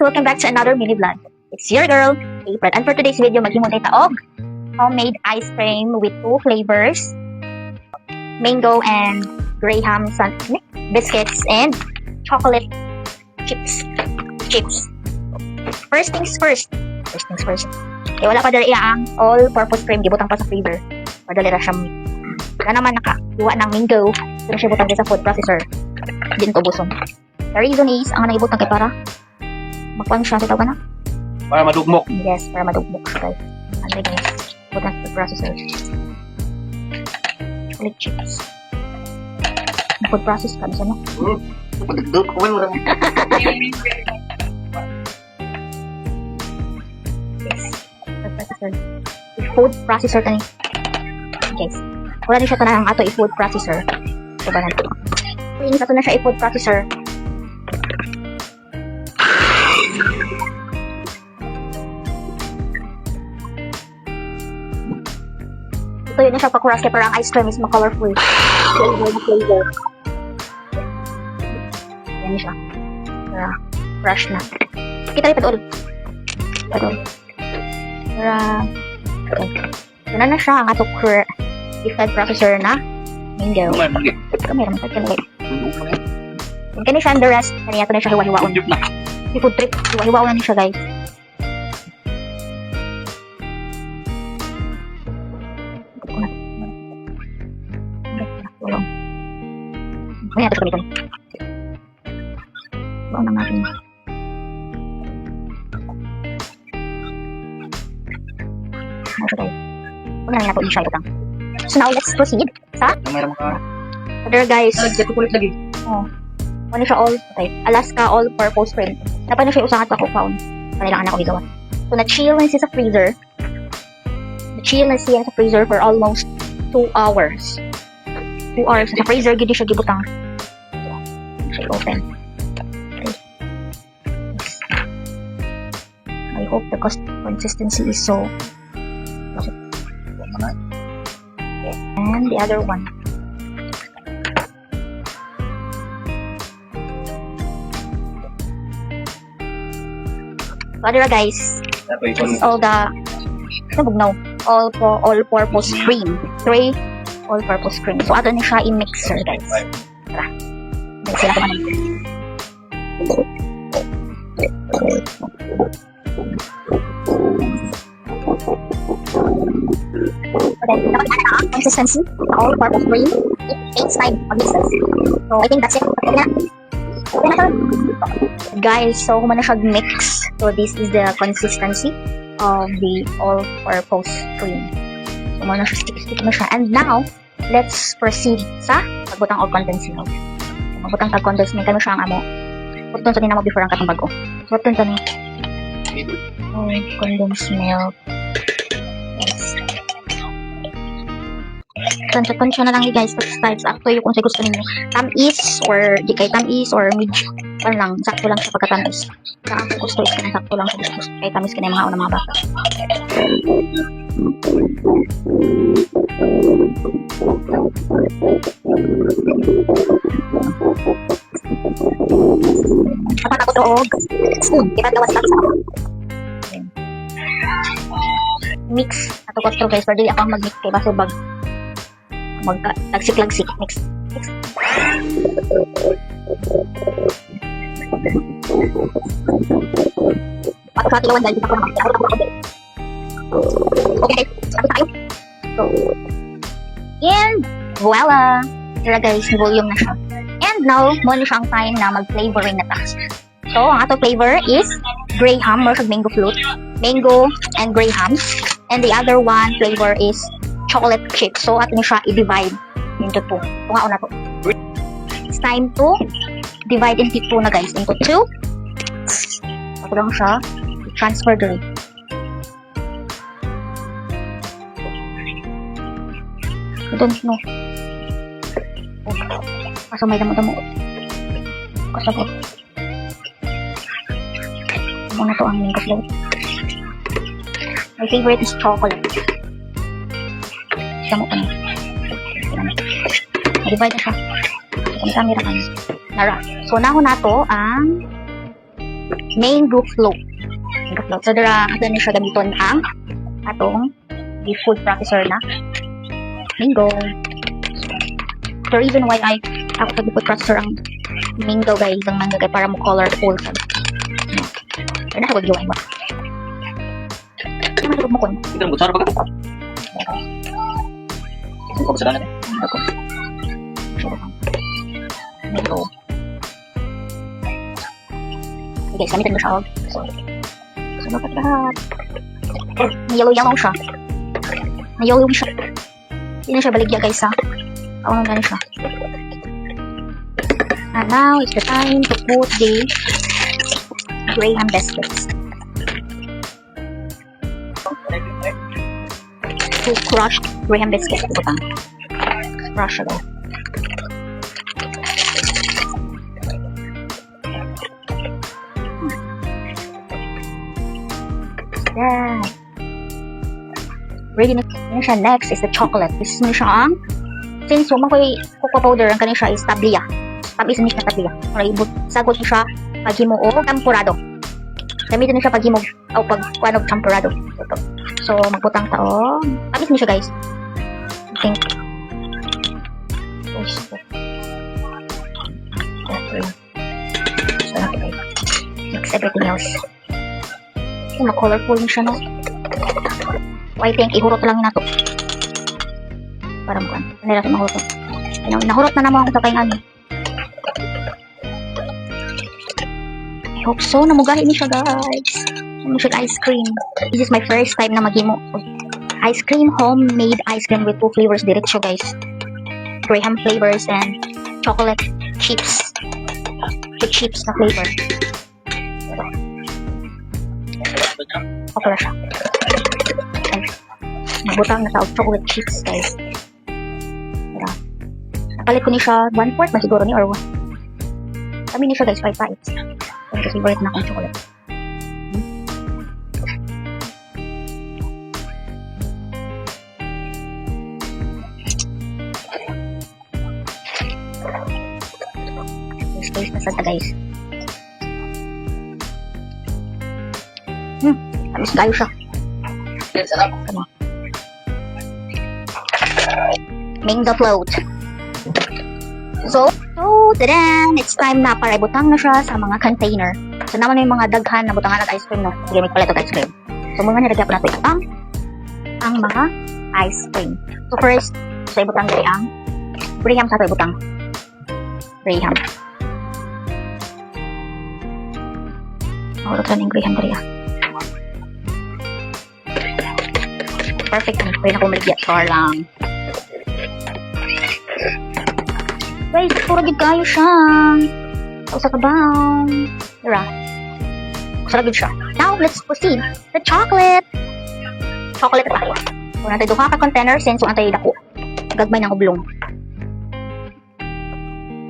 Welcome back to another mini vlog. It's your girl, April. And for today's video, maghimutay taog homemade ice cream with two flavors. Mango and graham biscuits and chocolate chips. First things first. Eh, wala pa dali ang all-purpose cream. Gibutang pa sa flavor. Padali ra siya. Wala naman nakakuha ng mango. Pero siya butang sa food processor. Din to buson. The reason is, ang naibutang kay para makuha siya. Sitaw ka na? Para madugmok. Yes, para madugmok siya guys. Ano guys? Butang sa food processor. Chocolate chips. Food process ka na no? Pagdagdag ko man lang. Food processor ka ni. Guys, wala din siya tanang ato i-food processor. So ba natin? Inis ato na siya i-food processor. Ito yun na siya pakuras kaya parang ice cream is ma-colorful. Flavor. Yan siya. Brush na. Kita rin pa doon. Para na siya ang ato i-food processor na mango. Kamera mo sa kanila. Kung kani siya ang the rest, kaniya ito na siya hiwa-hiwaon. I-food trip, hiwa-hiwaon na siya guys. Kaya ito kami. Baon na natin. Huwag na natin siya itang. So now, let's proceed sa other guys. Lagi. Oh. Ano siya all, okay. Alaska all-purpose cream. Dapat na siya usangat ako found. Kanilang anak ko igawa. So, na-chill na siya sa freezer. Na-chill na siya sa freezer for almost 2 hours. 2 hours. Sa freezer, gidi siya gibutang. Siya open. Okay. I hope the consistency is so. And the other one. So, other guys, this is all the all-purpose cream. 3 all-purpose cream. So, ato na siya i-mixer, guys. Tara. Dahil sila kumanan. Okay, dapat na ang consistency. All-purpose cream. It takes time pag-mixes. So, I think that's it. Okay na. Guys, so kung na siya mix. So, this is the consistency of the all-purpose cream. So, muna siya stick na siya. And now, let's proceed sa pagbutang of condensed milk. So, magbutang tag condensed milk. Kano siya ang amo. Putun sa dinamo before ang katong bago. So, putun sa ni. Condensed milk. Yes. Tansya na lang guys, types after yung kung sa gusto ninyo. Tamis or di kay tamis or medium. Pan lang, sakto lang sa pagkatamis. Sa ang gusto is kanang sakto lang sa gusto. Kay tamis ka na yung mga unang mga bata. Dapat ako doog. Spoon, dapat gawas lang sa ako. Mix. Ato ko guys, pero di ako mag-mix kay baso bag. Tagsik-lagsik. Mix. Pato-pato lawan dahil kita ko naman. Okay, sabi tayo. So, and voila! Tira guys, volume na siya. And now, muna siyang time na mag-flavoring na task. So, ang ato flavor is graham or mango float. Mango and graham. And the other one flavor is chocolate chip. So, atin siya i-divide into 2. Ito nga una to. It's time to divide into 2 na guys. Into 2. Ito lang siya. I-transfer dali. I don't know. Kaso may damo-damo. Kaso ko. Muna to ang mango float. My favorite is chocolate. Damo ko na. Na-divide na siya. Kung camera ka. Nara. So, nahon na to ang mango float. Mango float. So, dara, ato na siya gamiton ang atong the food processor na mango. The reason why ako sa food processor ang mango guys, ang mango guys, para mo colorful siya. Pero nakagawin ba? Ano mo kon? Ito ang butsara ba ka? Ito ko sa dalan. Mango. Okay, gamitin mo siya. So, sunukat lahat. Yellow siya. Yellow siya. Hindi na siya baligya guys ha. Ako nang gano'n siya. And now, it's the time to put the Graham biscuits. To crushed Graham biscuits. Ito pa. Crush it all. Yeah. Ready na siya. Next is the chocolate. This is siya ang since wala ko'y cocoa powder, ang kanin siya is tablia. Tabi sa niya tablia. Para ibut sagot siya paghimo o tempurado. Gamitin niya siya paghimo o pagkuanog tempurado. So magbutang ta o. Tabi sa niya guys. I think. Mix everything else. Ma-colorful niya siya, no? I think, ihurot lang na to. Para mo kan. Nila sa mahurot. Nahurot na naman ako sa kayang ano. I hope so. Namugahin niya siya, guys. Namugahin siya ice cream. This is my first time na maghimo. Ice cream, homemade ice cream with 2 flavors. Direct siya, guys. Graham flavors and chocolate chips. The chips na flavor. Okay siya. Nabutang na sa chocolate chips, guys. Diba? Nakalit ko ni siya 1/4 na siguro ni or 1. Kami ni siya, guys, 5 bites. Kasi favorite na akong chocolate. Space na sa guys. Tamis kayo siya. Sarap. Come on. Mango float. So, tadan! It's time na para ibutang na siya sa mga container. So, naman may mga daghan na butangan ng ice cream, no? Sige, may pala ito ice cream. So, mga nilagyan po natin ang mga ice cream. So, first, sa ibutang ang Graham sa ito ibutang. Graham. Mahulog lang yung Graham dali Perfect. Pwede na kumaligyan. Char lang. Guys, suragid kayo siya. Sa kabaw. Dira. Suragid siya. Now, let's proceed. The chocolate. Chocolate pa. Kung natin duha ka container, since ang tayo dako. Gagmay ng ublong.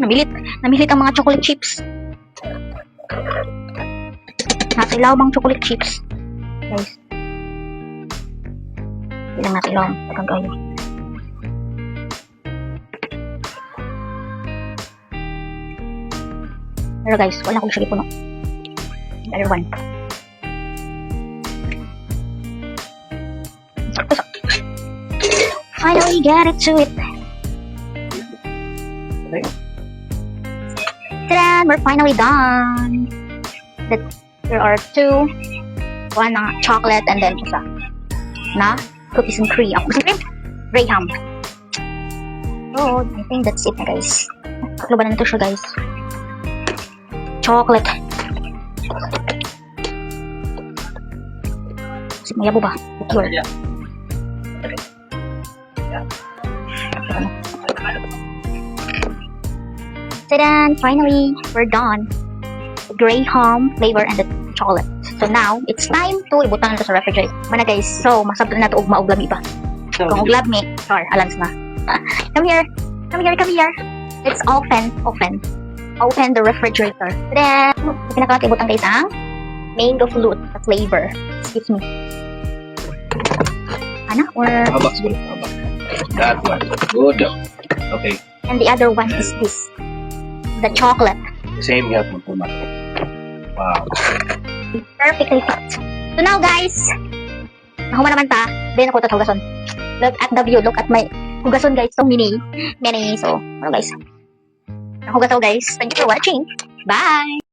Namilit ang mga chocolate chips. Nasa ilaw bang chocolate chips. Guys. Bilang nasa ilaw. Pagkagayo. Pero guys, wala ko siya puno. Another one. Finally get it to it. Ta-da! We're finally done. There are 2. One na chocolate and then isa na cookies and cream. Cookies and cream? Graham. So, I think that's it na guys. Tatlo ba na nito siya guys? Chocolate. Kasi mayabo ba? Pure. Ta-da! Finally, we're done. The Graham flavor and the chocolate. So now, it's time to ibutang na sa refrigerator. Mana guys, so masabot na ito ugma uglami pa. Kung uglami, sure, alans na. Come here. Let's open the refrigerator. Then, pinakalat ibutang guys ang mango float flavor. Excuse me. Ano? Or That one. Good. Okay. and the other one is this. The chocolate. The same you have to put Wow. Perfectly fit. So now guys, nahuma naman ta. Then ako hugason. Look at the view. Look at my hugason guys. So mini. So, ano guys? Hugas ako guys. Thank you for watching. Bye!